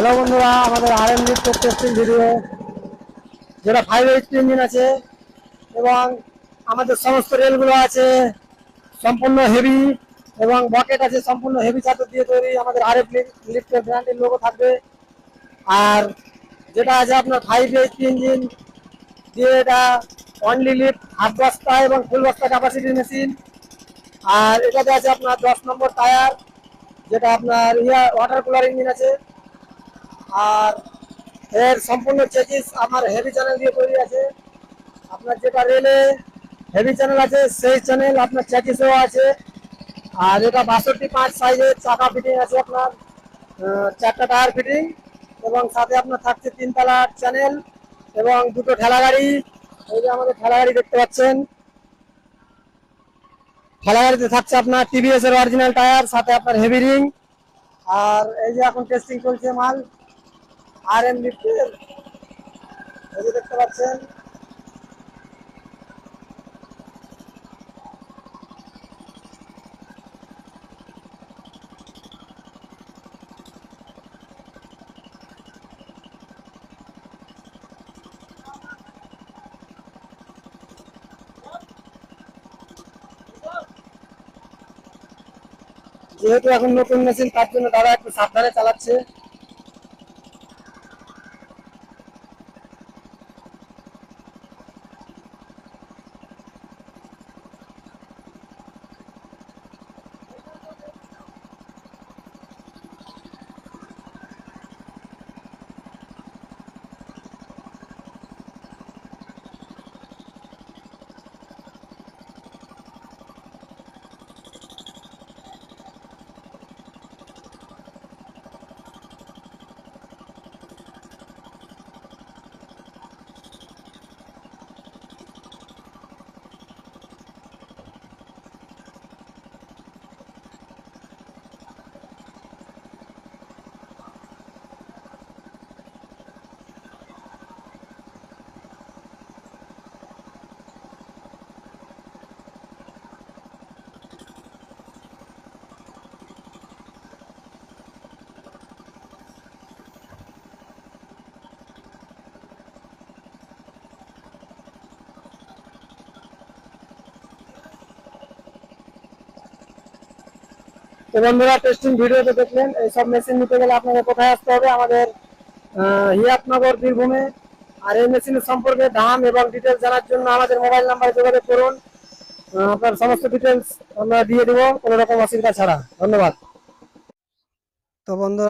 Hello বন্ধুরা, আমাদের RM লিফটের টেস্টিং ভিডিও, যেটা 5 HP ইঞ্জিন আছে এবং আমাদের সমস্ত রেলগুলো আছে সম্পূর্ণ হেভি এবং বকেট আছে সম্পূর্ণ হেভি চাদর দিয়ে তৈরি। আমাদের RM লিফটের ব্র্যান্ডের লোগো থাকবে। আর যেটা আছে আপনার 5 HP ইঞ্জিন দিয়ে, এটা অনলি লিফট হাফ বস্তা এবং ফুল বস্তা ক্যাপাসিটির মেশিন। আর এটাতে আছে আপনার 10 নম্বর টায়ার, যেটা আপনার ওয়াটার কুলার ইঞ্জিন আছে। আর এর সম্পূর্ণ চেসিস আমার হেভি চ্যানেল দিয়ে তৈরি আছে। আপনার যেটা রেলে হেভি চ্যানেল আছে সেই চ্যানেল আপনার চেসিসও আছে। আর এটা 62.5 সাইজের চাকা ফিটিং আছে আপনার, 4টা টায়ার ফিটিং এবং সাথে আপনার থাকছে 3 তলা চ্যানেল এবং 2টো ঠেলা গাড়ি। এই যে আমাদের ঠেলা গাড়ি দেখতে পাচ্ছেন, ঠেলা গাড়িতে থাকছে আপনার TVS এর অরিজিনাল টায়ার, সাথে আপনার হেভি রিং। আর এই যে এখন টেস্টিং চলছে মাল RM লিফটের, এই যে দেখতে পাচ্ছেন। যেহেতু এখন নতুন মেশিন, তার জন্য দাদা একটু সাবধানে চালাচ্ছে। তো বন্ধুরা, টেস্টিং ভিডিওতে দেখলেন এইসব মেশিন নিতে গেলে আপনাদের কোথায় আসতে হবে? আমাদের হিয়াতনগর, বীরভূমে। আর এই মেশিনের সম্পর্কে দাম এবং ডিটেলস জানার জন্য আমাদের মোবাইল নাম্বারে যোগাযোগ করুন। আপনার সমস্ত ডিটেলস আমরা দিয়ে দেবো কোনো রকম অসুবিধা ছাড়া। ধন্যবাদ। তো বন্ধুরা,